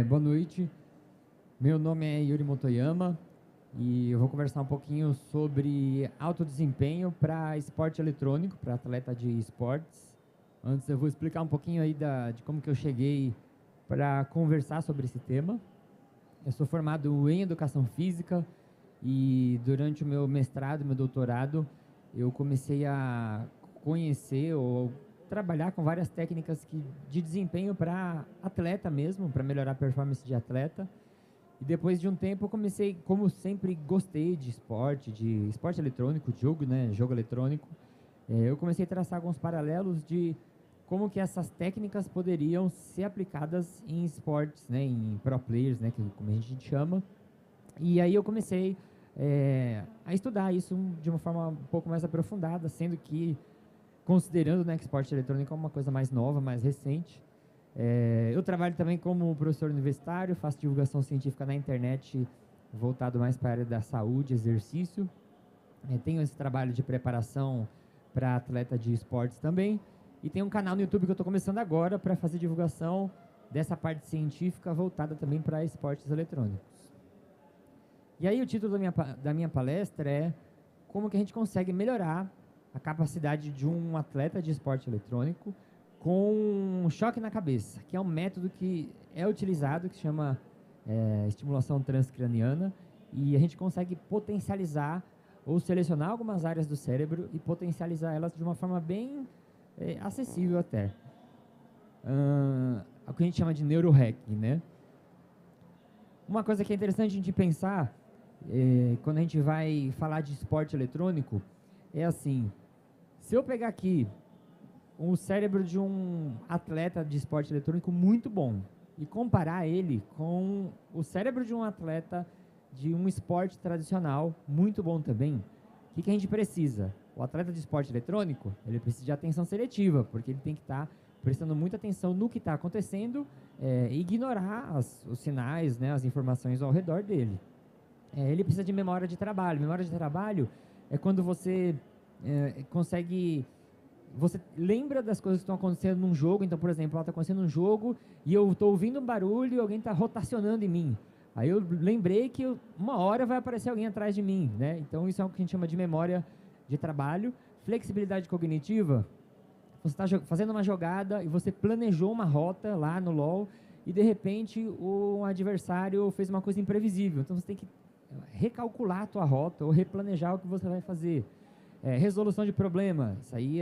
Boa noite, meu nome é Yuri Motoyama e eu vou conversar um pouquinho sobre alto desempenho para esporte eletrônico, para atleta de esportes. Antes eu vou explicar um pouquinho aí de como que eu cheguei para conversar sobre esse tema. Eu sou formado em educação física e durante o meu mestrado, meu doutorado, eu comecei a conhecer ou trabalhar com várias técnicas de desempenho para atleta mesmo, para melhorar a performance de atleta. E depois de um tempo eu comecei, como sempre gostei de esporte eletrônico, de jogo, né, jogo eletrônico, eu comecei a traçar alguns paralelos de como que essas técnicas poderiam ser aplicadas em esportes, né, em pro players, né, como a gente chama. E aí eu comecei a estudar isso de uma forma um pouco mais aprofundada, sendo que, considerando, né, que esporte eletrônico é uma coisa mais nova, mais recente. Eu trabalho também como professor universitário, faço divulgação científica na internet, voltado mais para a área da saúde, exercício. Tenho esse trabalho de preparação para atleta de esportes também. E tem um canal no YouTube que eu estou começando agora para fazer divulgação dessa parte científica voltada também para esportes eletrônicos. E aí o título da minha palestra é como que a gente consegue melhorar a capacidade de um atleta de esporte eletrônico com um choque na cabeça, que é um método que é utilizado, que se chama estimulação transcraniana, e a gente consegue potencializar ou selecionar algumas áreas do cérebro e potencializar elas de uma forma bem acessível até. O que a gente chama de neurohacking, né? Uma coisa que é interessante a gente pensar quando a gente vai falar de esporte eletrônico é assim: se eu pegar aqui o cérebro de um atleta de esporte eletrônico muito bom e comparar ele com o cérebro de um atleta de um esporte tradicional muito bom também, o que a gente precisa? O atleta de esporte eletrônico, ele precisa de atenção seletiva, porque ele tem que estar prestando muita atenção no que está acontecendo e ignorar os sinais, né, as informações ao redor dele. Ele precisa de memória de trabalho. Memória de trabalho é quando você consegue... Você lembra das coisas que estão acontecendo num jogo. Então, por exemplo, está acontecendo um jogo e eu estou ouvindo um barulho e alguém está rotacionando em mim. Aí eu lembrei que uma hora vai aparecer alguém atrás de mim, né? Então isso é o que a gente chama de memória de trabalho. Flexibilidade cognitiva: você está fazendo uma jogada e você planejou uma rota lá no LoL e de repente o adversário fez uma coisa imprevisível. Então você tem que recalcular a tua rota ou replanejar o que você vai fazer. Resolução de problema: isso aí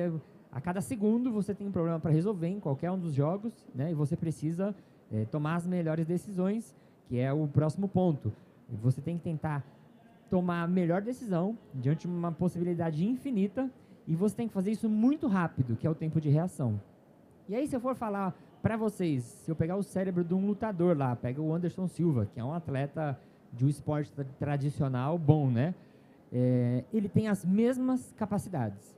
a cada segundo você tem um problema para resolver em qualquer um dos jogos, né? E você precisa tomar as melhores decisões, que é o próximo ponto. Você tem que tentar tomar a melhor decisão diante de uma possibilidade infinita, e você tem que fazer isso muito rápido, que é o tempo de reação. E aí, se eu for falar para vocês, se eu pegar o cérebro de um lutador lá, pega o Anderson Silva, que é um atleta de um esporte tradicional bom, né? Ele tem as mesmas capacidades.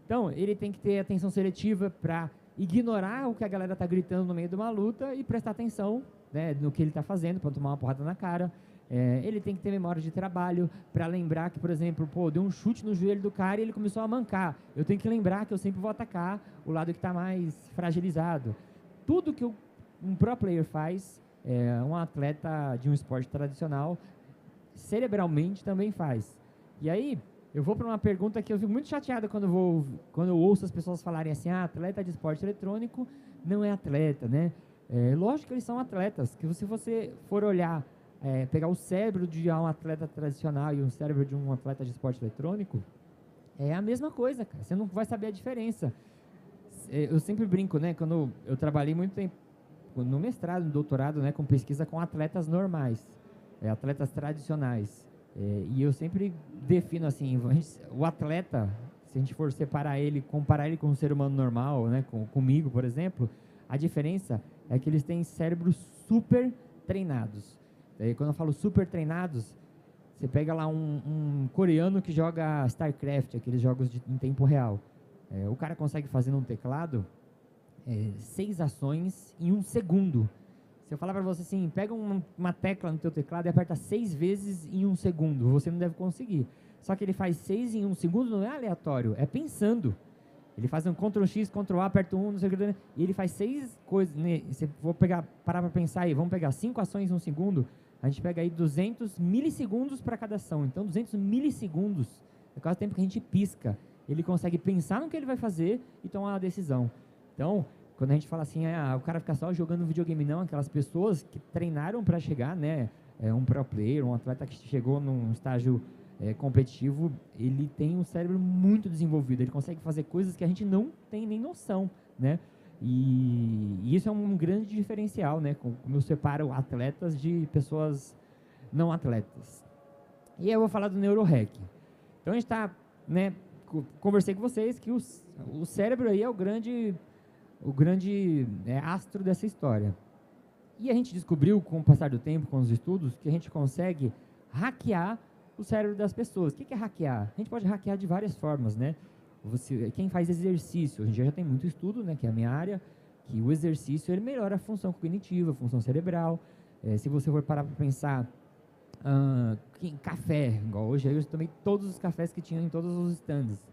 Então, ele tem que ter atenção seletiva para ignorar o que a galera está gritando no meio de uma luta e prestar atenção, né, no que ele está fazendo, para tomar uma porrada na cara. Ele tem que ter memória de trabalho para lembrar que, por exemplo, deu um chute no joelho do cara e ele começou a mancar. Eu tenho que lembrar que eu sempre vou atacar o lado que está mais fragilizado. Tudo que um pro player faz, um atleta de um esporte tradicional, cerebralmente também faz. E aí, eu vou para uma pergunta que eu fico muito chateado quando eu ouço as pessoas falarem assim: atleta de esporte eletrônico não é atleta, né? Lógico que eles são atletas, que se você for olhar, pegar o cérebro de um atleta tradicional e o cérebro de um atleta de esporte eletrônico, é a mesma coisa, cara. Você não vai saber a diferença. Eu sempre brinco, né? Quando eu trabalhei muito tempo no mestrado, no doutorado, né, com pesquisa com atletas normais, atletas tradicionais. E eu sempre defino assim: o atleta, se a gente for separar ele, comparar ele com um ser humano normal, né, comigo, por exemplo, a diferença é que eles têm cérebros super treinados. Quando eu falo super treinados, você pega lá um coreano que joga StarCraft, aqueles jogos em tempo real. O cara consegue fazer num teclado 6 ações em 1 segundo. Se eu falar para você assim: pega uma tecla no teu teclado e aperta 6 vezes em 1 segundo, você não deve conseguir. Só que ele faz 6 em 1 segundo, não é aleatório, é pensando. Ele faz um Ctrl X, Ctrl A, aperta um, não sei o que, e ele faz 6 coisas, né? Se for parar para pensar aí, vamos pegar 5 ações em um segundo, a gente pega aí 200 milissegundos para cada ação. Então, 200 milissegundos é quase o tempo que a gente pisca. Ele consegue pensar no que ele vai fazer e tomar uma decisão. Então, quando a gente fala assim, o cara fica só jogando videogame, não, aquelas pessoas que treinaram para chegar, né, um pro player, um atleta que chegou num estágio competitivo, ele tem um cérebro muito desenvolvido, ele consegue fazer coisas que a gente não tem nem noção, né? E isso é um grande diferencial, né? Como eu separo atletas de pessoas não atletas. E aí eu vou falar do neurohack. Então a gente está, né? Conversei com vocês que o cérebro aí é o grande astro dessa história. E a gente descobriu, com o passar do tempo, com os estudos, que a gente consegue hackear o cérebro das pessoas. O que é hackear? A gente pode hackear de várias formas, né? Quem faz exercício, a gente já tem muito estudo, né, que é a minha área, que o exercício ele melhora a função cognitiva, a função cerebral. Se você for parar para pensar, café, igual hoje, eu tomei todos os cafés que tinham em todos os stands.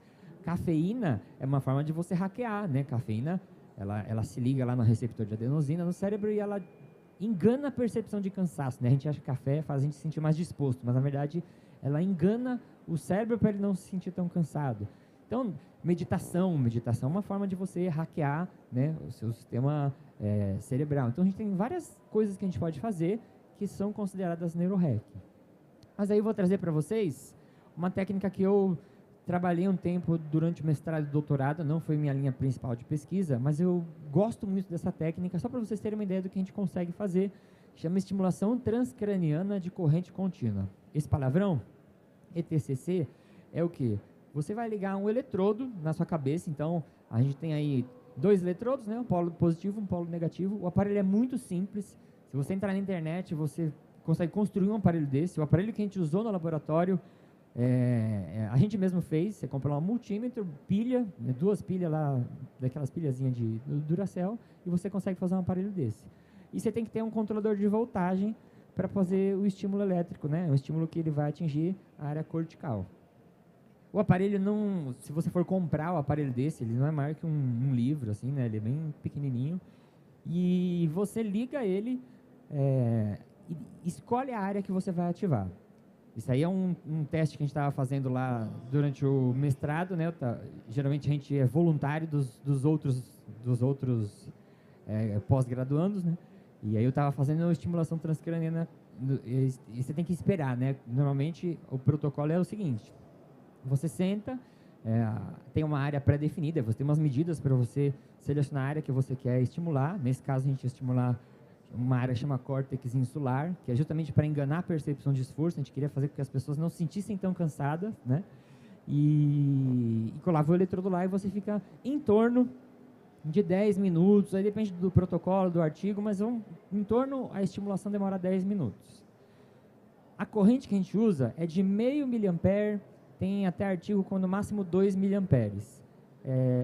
Cafeína é uma forma de você hackear, né? Cafeína, ela se liga lá no receptor de adenosina no cérebro e ela engana a percepção de cansaço, né? A gente acha que café faz a gente se sentir mais disposto, mas na verdade ela engana o cérebro para ele não se sentir tão cansado. Então, meditação é uma forma de você hackear, né, o seu sistema cerebral. Então, a gente tem várias coisas que a gente pode fazer que são consideradas neurohack. Mas aí eu vou trazer para vocês uma técnica que eu trabalhei um tempo durante o mestrado e doutorado, não foi minha linha principal de pesquisa, mas eu gosto muito dessa técnica, só para vocês terem uma ideia do que a gente consegue fazer. Chama estimulação transcraniana de corrente contínua. Esse palavrão, ETCC, é o quê? Você vai ligar um eletrodo na sua cabeça, então a gente tem aí 2 eletrodos, né? Um polo positivo, um polo negativo. O aparelho é muito simples. Se você entrar na internet, você consegue construir um aparelho desse. O aparelho que a gente usou no laboratório, a gente mesmo fez. Você compra um multímetro, pilha, 2 pilhas lá, daquelas pilhazinhas de Duracell, e você consegue fazer um aparelho desse. E você tem que ter um controlador de voltagem para fazer o estímulo elétrico, né? O estímulo que ele vai atingir a área cortical. O aparelho não, se você for comprar o aparelho desse, ele não é maior que um livro, assim, né? Ele é bem pequenininho. E você liga ele e escolhe a área que você vai ativar. Isso aí é um teste que a gente estava fazendo lá durante o mestrado, né? Geralmente a gente é voluntário dos outros pós-graduandos, né? E aí eu estava fazendo uma estimulação transcraniana e você tem que esperar, né? Normalmente o protocolo é o seguinte: você senta, tem uma área pré-definida, você tem umas medidas para você selecionar a área que você quer estimular. Nesse caso, a gente ia estimular uma área que chama córtex insular, que é justamente para enganar a percepção de esforço. A gente queria fazer com que as pessoas não se sentissem tão cansadas, né? E colava o eletrodo lá e você fica em torno de 10 minutos, aí depende do protocolo, do artigo, mas em torno, a estimulação demora 10 minutos. A corrente que a gente usa é de 0,5 miliampere, tem até artigo com no máximo 2 miliamperes.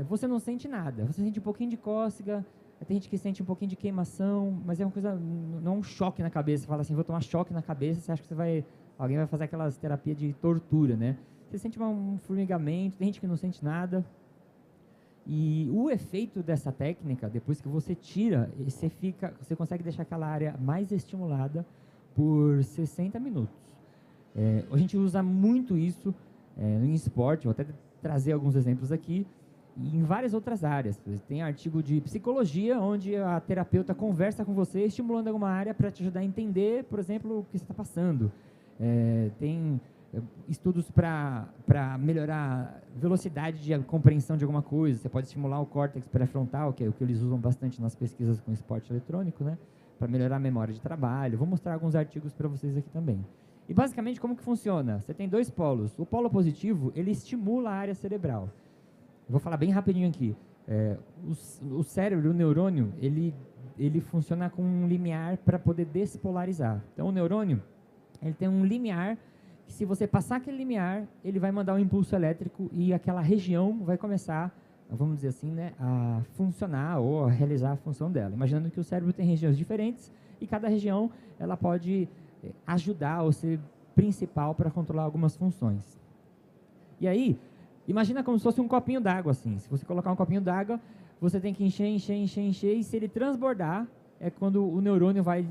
Você não sente nada, você sente um pouquinho de cócega, tem gente que sente um pouquinho de queimação, mas é uma coisa, não é um choque na cabeça. Você fala assim, vou tomar choque na cabeça, você acha que alguém vai fazer aquelas terapias de tortura, né? Você sente um formigamento, tem gente que não sente nada. E o efeito dessa técnica, depois que você tira, você consegue deixar aquela área mais estimulada por 60 minutos. A gente usa muito isso em esporte, vou até trazer alguns exemplos aqui, e em várias outras áreas. Tem artigo de psicologia, onde a terapeuta conversa com você, estimulando alguma área para te ajudar a entender, por exemplo, o que você está passando. Tem estudos para melhorar a velocidade de compreensão de alguma coisa. Você pode estimular o córtex pré-frontal, que é o que eles usam bastante nas pesquisas com esporte eletrônico, né? Para melhorar a memória de trabalho. Vou mostrar alguns artigos para vocês aqui também. E basicamente como que funciona? Você tem 2 polos. O polo positivo, ele estimula a área cerebral. Eu vou falar bem rapidinho aqui. O cérebro, o neurônio, ele funciona com um limiar para poder despolarizar. Então o neurônio, ele tem um limiar que, se você passar aquele limiar, ele vai mandar um impulso elétrico e aquela região vai começar, vamos dizer assim, né, a funcionar ou a realizar a função dela. Imaginando que o cérebro tem regiões diferentes e cada região ela pode ajudar ou ser principal para controlar algumas funções. E aí, Imagina como se fosse um copinho d'água, assim. Se você colocar um copinho d'água, você tem que encher, encher, encher, encher, e se ele transbordar, é quando o neurônio vai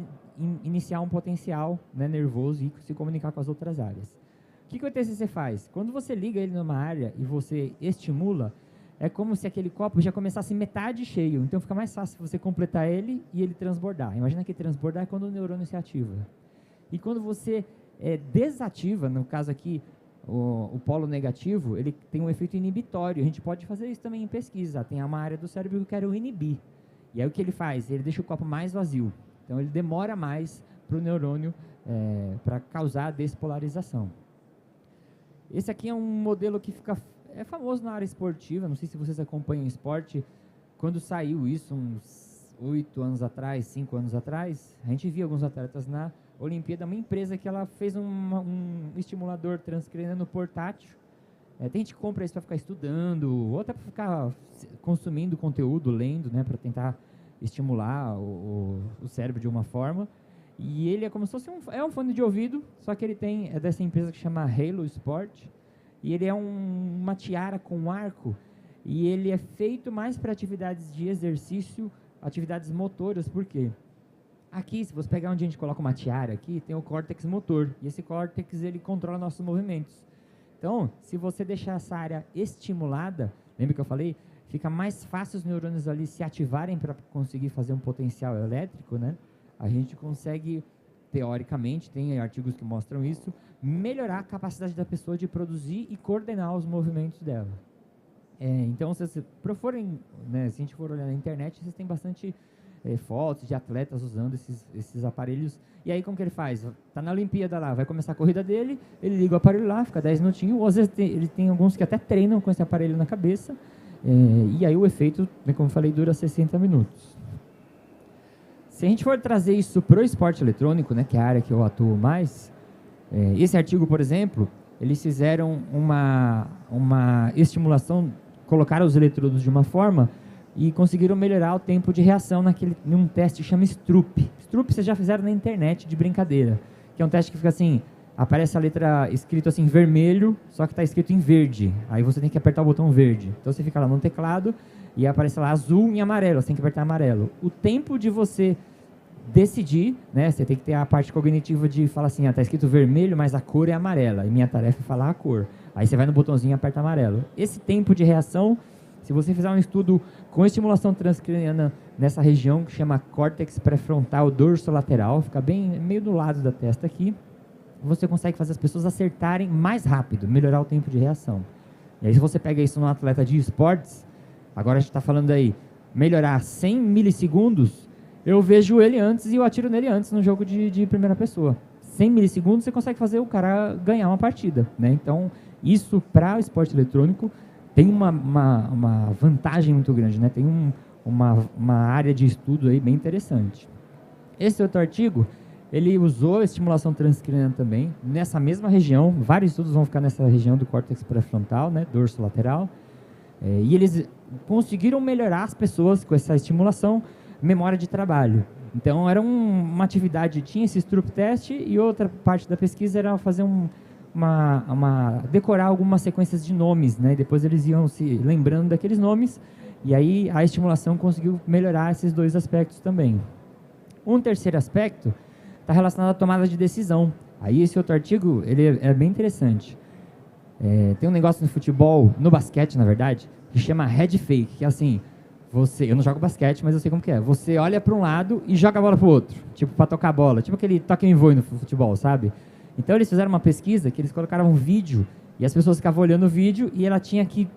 iniciar um potencial, né, nervoso e se comunicar com as outras áreas. O que o TCC faz? Quando você liga ele numa área e você estimula, é como se aquele copo já começasse metade cheio. Então fica mais fácil você completar ele e ele transbordar. Imagina que transbordar é quando o neurônio se ativa. E quando você desativa, no caso aqui, o polo negativo, ele tem um efeito inibitório. A gente pode fazer isso também em pesquisa. Tem uma área do cérebro que eu quero inibir. E aí o que ele faz? Ele deixa o copo mais vazio. Então ele demora mais para o neurônio para causar a despolarização. Esse aqui é um modelo que é famoso na área esportiva. Não sei se vocês acompanham esporte. Quando saiu isso, uns 8 anos atrás, 5 anos atrás, a gente via alguns atletas na Olimpíada, uma empresa que ela fez um estimulador transcraniano portátil. Tem gente que compra isso para ficar estudando, ou até para ficar consumindo conteúdo, lendo, né, para tentar estimular o cérebro de uma forma. E ele é como se fosse um fone de ouvido, só que ele é dessa empresa que chama Halo Sport, e ele é uma tiara com arco, e ele é feito mais para atividades de exercício, atividades motoras. Por quê? Aqui, se você pegar onde a gente coloca uma tiara aqui, tem o córtex motor, e esse córtex ele controla nossos movimentos. Então, se você deixar essa área estimulada, lembra que eu falei? Fica mais fácil os neurônios ali se ativarem para conseguir fazer um potencial elétrico, né? A gente consegue, teoricamente, tem artigos que mostram isso, melhorar a capacidade da pessoa de produzir e coordenar os movimentos dela. Então, se a gente for olhar na internet, vocês têm bastante fotos de atletas usando esses aparelhos. E aí, como que ele faz? Tá na Olimpíada lá, vai começar a corrida dele, ele liga o aparelho lá, fica 10 minutinhos, ou às vezes ele tem alguns que até treinam com esse aparelho na cabeça, e aí o efeito, como eu falei, dura 60 minutos. Se a gente for trazer isso para o esporte eletrônico, né, que é a área que eu atuo mais, esse artigo, por exemplo, eles fizeram uma estimulação, colocaram os eletrodos de uma forma e conseguiram melhorar o tempo de reação num teste que chama Stroop. Stroop vocês já fizeram na internet de brincadeira, que é um teste que fica assim, aparece a letra escrito assim vermelho, só que está escrito em verde. Aí você tem que apertar o botão verde. Então você fica lá no teclado e aparece lá azul e amarelo, você tem que apertar amarelo. O tempo de você decidir, né, você tem que ter a parte cognitiva de falar assim, está escrito vermelho, mas a cor é amarela, e minha tarefa é falar a cor. Aí você vai no botãozinho e aperta amarelo. Esse tempo de reação, se você fizer um estudo com estimulação transcraniana nessa região que chama córtex pré-frontal dorsolateral, fica bem meio do lado da testa aqui, você consegue fazer as pessoas acertarem mais rápido, melhorar o tempo de reação. E aí se você pega isso num atleta de esportes, agora a gente está falando aí, melhorar 100 milissegundos, eu vejo ele antes e eu atiro nele antes no jogo de primeira pessoa. 100 milissegundos você consegue fazer o cara ganhar uma partida, né? Então, isso para o esporte eletrônico tem uma vantagem muito grande, né? Tem uma área de estudo aí bem interessante. Esse outro artigo, ele usou estimulação transcraniana também, nessa mesma região, vários estudos vão ficar nessa região do córtex pré-frontal, né, dorso lateral, e eles conseguiram melhorar as pessoas com essa estimulação, memória de trabalho. Então, era uma atividade, tinha esse Stroop test, e outra parte da pesquisa era fazer decorar algumas sequências de nomes, né? Depois eles iam se lembrando daqueles nomes, e aí a estimulação conseguiu melhorar esses dois aspectos também. Um terceiro aspecto está relacionado à tomada de decisão. Aí esse outro artigo, ele é bem interessante. Tem um negócio no futebol, no basquete, na verdade, que chama head fake, que é assim, eu não jogo basquete, mas eu sei como que é. Você olha para um lado e joga a bola para o outro, tipo para tocar a bola, tipo aquele toque em voe no futebol, sabe? Então eles fizeram uma pesquisa que eles colocaram um vídeo e as pessoas ficavam olhando o vídeo e ela tinha que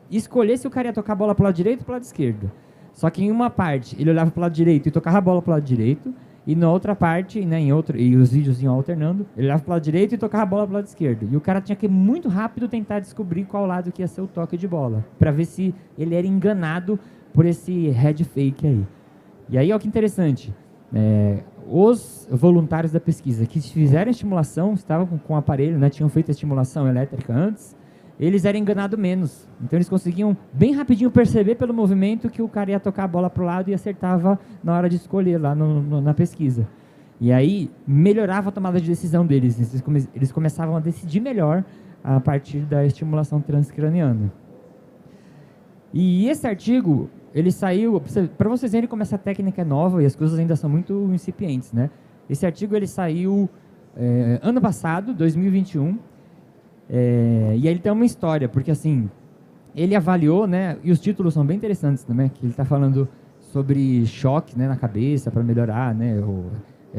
escolher se o cara ia tocar a bola para o lado direito ou para o lado esquerdo. Só que em uma parte ele olhava para o lado direito e tocava a bola para o lado direito, e na outra parte, né, e os vídeos iam alternando, ele olhava para o lado direito e tocava a bola para o lado esquerdo. E o cara tinha que muito rápido tentar descobrir qual lado que ia ser o toque de bola, para ver se ele era enganado por esse head fake aí. E aí, olha que interessante, os voluntários da pesquisa que fizeram estimulação, estavam com o aparelho, né, tinham feito a estimulação elétrica antes, eles eram enganados menos. Então eles conseguiam bem rapidinho perceber pelo movimento que o cara ia tocar a bola para o lado e acertava na hora de escolher lá na pesquisa. E aí melhorava a tomada de decisão deles. Eles começavam a decidir melhor a partir da estimulação transcraniana. E esse artigo, ele saiu, para vocês verem como essa técnica é nova e as coisas ainda são muito incipientes, né? Esse artigo ele saiu ano passado, 2021, e aí ele tem uma história, porque assim, ele avaliou, né, e os títulos são bem interessantes também, que ele está falando sobre choque, né, na cabeça para melhorar, né,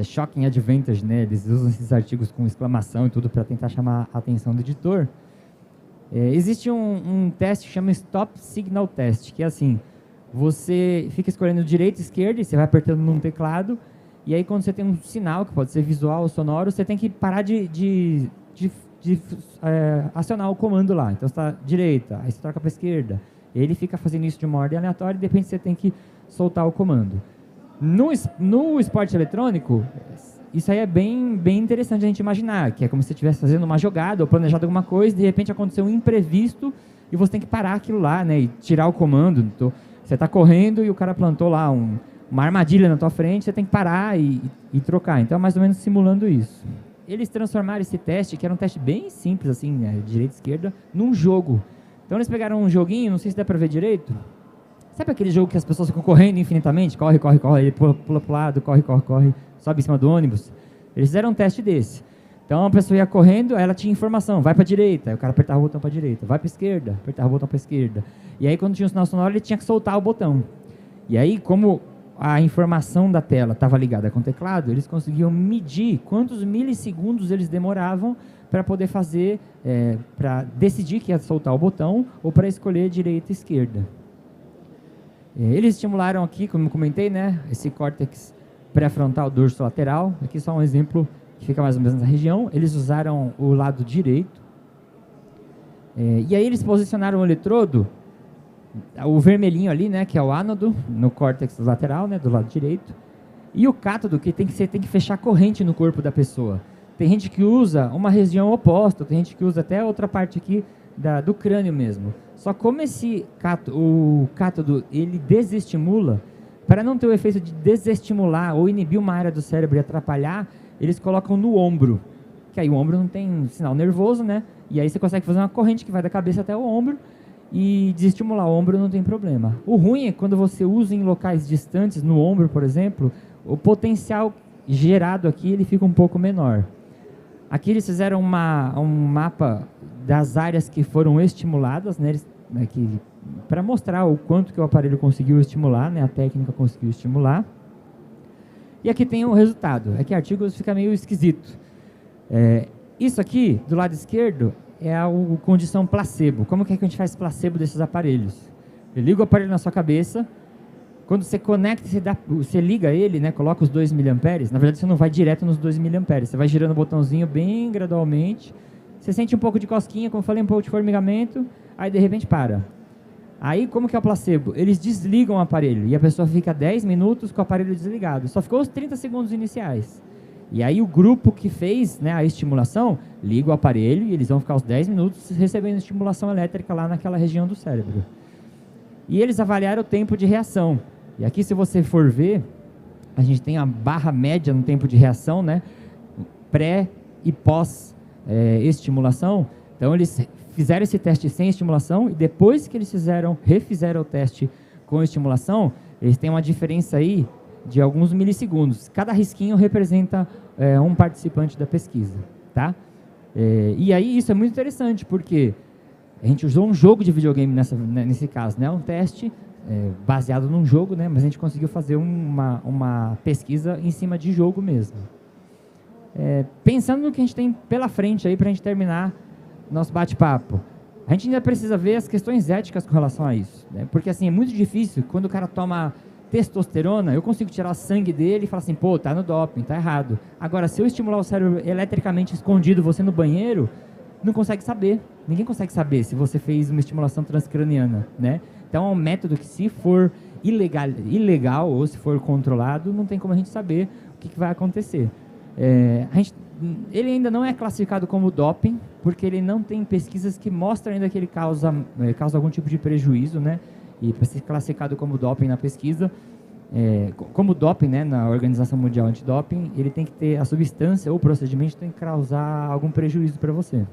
shocking advantage, né, eles usam esses artigos com exclamação e tudo para tentar chamar a atenção do editor. Existe um teste que chama Stop Signal Test, que é assim, você fica escolhendo direita e esquerda, e você vai apertando num teclado, e aí quando você tem um sinal, que pode ser visual ou sonoro, você tem que parar de acionar o comando lá. Então você está direita, aí você troca para esquerda. E ele fica fazendo isso de uma ordem aleatória e de repente você tem que soltar o comando. No esporte eletrônico, isso aí é bem interessante a gente imaginar, que é como se você estivesse fazendo uma jogada ou planejado alguma coisa, e de repente aconteceu um imprevisto e você tem que parar aquilo lá, né, e tirar o comando. Então, você está correndo e o cara plantou lá uma armadilha na tua frente, você tem que parar e trocar. Então é mais ou menos simulando isso. Eles transformaram esse teste, que era um teste bem simples, assim, né, direita e esquerda, num jogo. Então eles pegaram um joguinho, não sei se dá para ver direito. Sabe aquele jogo que as pessoas ficam correndo infinitamente? Corre, corre, corre, ele pula pro lado, corre, corre, corre, sobe em cima do ônibus. Eles fizeram um teste desse. Então a pessoa ia correndo, ela tinha informação, vai para a direita, aí o cara apertava o botão para a direita, vai para a esquerda, apertava o botão para a esquerda. E aí quando tinha um sinal sonoro, ele tinha que soltar o botão. E aí, como a informação da tela estava ligada com o teclado, eles conseguiam medir quantos milissegundos eles demoravam para poder fazer, para decidir que ia soltar o botão ou para escolher direita e esquerda. Eles estimularam aqui, como eu comentei, né, esse córtex pré-frontal dorso lateral. Aqui só um exemplo que fica mais ou menos na região. Eles usaram o lado direito. E aí eles posicionaram o eletrodo, o vermelhinho ali, né, que é o ánodo, no córtex lateral, né, do lado direito. E o cátodo, que tem que fechar corrente no corpo da pessoa. Tem gente que usa uma região oposta, tem gente que usa até outra parte aqui do crânio mesmo. Só como o cátodo, ele desestimula, para não ter o efeito de desestimular ou inibir uma área do cérebro e atrapalhar, eles colocam no ombro, que aí o ombro não tem sinal nervoso, né? E aí você consegue fazer uma corrente que vai da cabeça até o ombro e desestimular o ombro não tem problema. O ruim é quando você usa em locais distantes, no ombro, por exemplo, o potencial gerado aqui ele fica um pouco menor. Aqui eles fizeram um mapa das áreas que foram estimuladas, né, para mostrar o quanto que o aparelho conseguiu estimular, né, a técnica conseguiu estimular. E aqui tem o resultado. Aqui artigo fica meio esquisito. Isso aqui, do lado esquerdo, é a condição placebo. Como que a gente faz placebo desses aparelhos? Eu ligo o aparelho na sua cabeça, quando você conecta, você liga ele, né, coloca os 2 mA, na verdade você não vai direto nos 2 mA, você vai girando o botãozinho bem gradualmente, você sente um pouco de cosquinha, como eu falei, um pouco de formigamento, aí de repente para. Aí como que é o placebo? Eles desligam o aparelho e a pessoa fica 10 minutos com o aparelho desligado, só ficou os 30 segundos iniciais. E aí o grupo que fez, né, a estimulação, liga o aparelho e eles vão ficar os 10 minutos recebendo estimulação elétrica lá naquela região do cérebro. E eles avaliaram o tempo de reação. E aqui, se você for ver, a gente tem a barra média no tempo de reação, né, pré e pós estimulação. Então eles fizeram esse teste sem estimulação e depois que eles refizeram o teste com estimulação, eles têm uma diferença aí de alguns milissegundos. Cada risquinho representa um participante da pesquisa, tá? E aí isso é muito interessante, porque a gente usou um jogo de videogame nesse caso, né? Um teste baseado num jogo, né? Mas a gente conseguiu fazer uma pesquisa em cima de jogo mesmo. Pensando no que a gente tem pela frente aí para a gente terminar nosso bate-papo, a gente ainda precisa ver as questões éticas com relação a isso, né? Porque assim, é muito difícil, quando o cara toma testosterona, eu consigo tirar sangue dele e falar assim, pô, tá no doping, tá errado. Agora, se eu estimular o cérebro eletricamente escondido, você no banheiro, não consegue saber. Ninguém consegue saber se você fez uma estimulação transcraniana, né? Então, é um método que, se for ilegal ou se for controlado, não tem como a gente saber o que vai acontecer. Ele ainda não é classificado como doping, porque ele não tem pesquisas que mostram ainda que ele causa algum tipo de prejuízo, né? E para ser classificado como doping na pesquisa, como doping, né, na Organização Mundial Antidoping, ele tem que ter a substância ou o procedimento tem que causar algum prejuízo para você.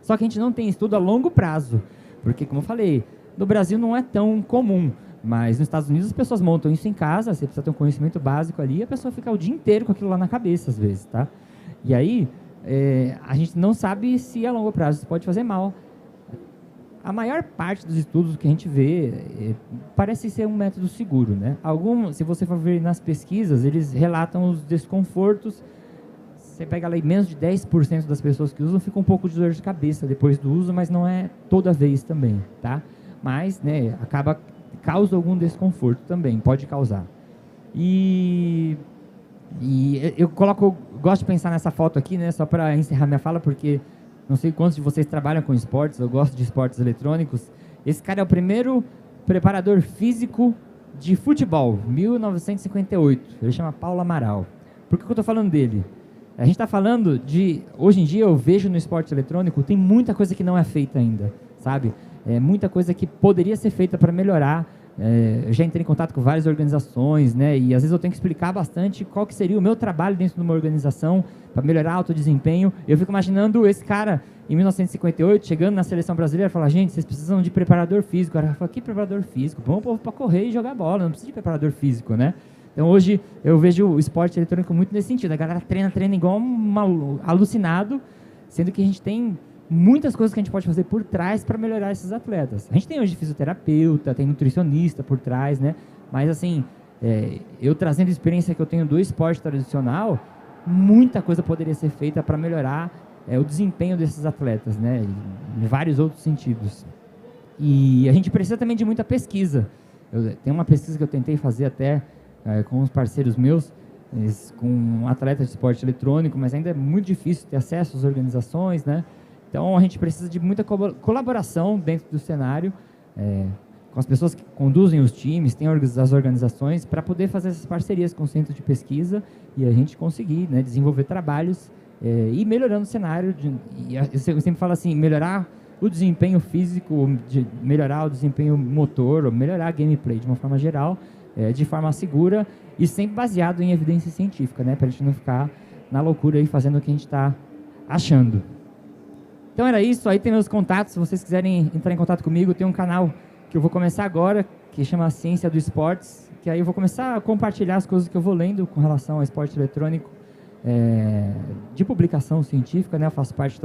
Só que a gente não tem estudo a longo prazo, porque, como eu falei, no Brasil não é tão comum, mas nos Estados Unidos as pessoas montam isso em casa, você precisa ter um conhecimento básico ali, e a pessoa fica o dia inteiro com aquilo lá na cabeça, às vezes, tá? E aí, a gente não sabe se a longo prazo isso pode fazer mal. A maior parte dos estudos que a gente vê parece ser um método seguro, né? Se você for ver nas pesquisas, eles relatam os desconfortos. Você pega lá, menos de 10% das pessoas que usam ficam um pouco de dor de cabeça depois do uso, mas não é toda vez também, tá? Mas, né, causa algum desconforto também, pode causar. E eu gosto de pensar nessa foto aqui, né, só para encerrar minha fala, porque não sei quantos de vocês trabalham com esportes, eu gosto de esportes eletrônicos. Esse cara é o primeiro preparador físico de futebol, 1958. Ele chama Paulo Amaral. Por que eu estou falando dele? A gente está falando de... Hoje em dia eu vejo no esporte eletrônico, tem muita coisa que não é feita ainda, sabe? Muita coisa que poderia ser feita para melhorar. Eu já entrei em contato com várias organizações, né? E às vezes eu tenho que explicar bastante qual que seria o meu trabalho dentro de uma organização para melhorar o alto desempenho. Eu fico imaginando esse cara, em 1958, chegando na seleção brasileira, falar: gente, vocês precisam de preparador físico. O cara fala: que preparador físico? Bom povo para correr e jogar bola, não precisa de preparador físico, né? Então hoje eu vejo o esporte eletrônico muito nesse sentido. A galera treina igual um alucinado, sendo que a gente tem muitas coisas que a gente pode fazer por trás para melhorar esses atletas. A gente tem hoje fisioterapeuta, tem nutricionista por trás, né? Mas assim, eu trazendo a experiência que eu tenho do esporte tradicional, muita coisa poderia ser feita para melhorar o desempenho desses atletas, né? Em vários outros sentidos. E a gente precisa também de muita pesquisa. Tem uma pesquisa que eu tentei fazer até com uns parceiros meus, com atletas de esporte eletrônico, mas ainda é muito difícil ter acesso às organizações, né? Então, a gente precisa de muita colaboração dentro do cenário, com as pessoas que conduzem os times, tem as organizações, para poder fazer essas parcerias com o centro de pesquisa e a gente conseguir, né, desenvolver trabalhos e melhorando o cenário. Eu sempre falo assim, melhorar o desempenho físico, melhorar o desempenho motor, ou melhorar a gameplay de uma forma geral, de forma segura e sempre baseado em evidência científica, né, para a gente não ficar na loucura aí fazendo o que a gente está achando. Então era isso, aí tem meus contatos, se vocês quiserem entrar em contato comigo, tem um canal que eu vou começar agora, que chama Ciência do Esportes, que aí eu vou começar a compartilhar as coisas que eu vou lendo com relação ao esporte eletrônico, de publicação científica, né? Eu faço parte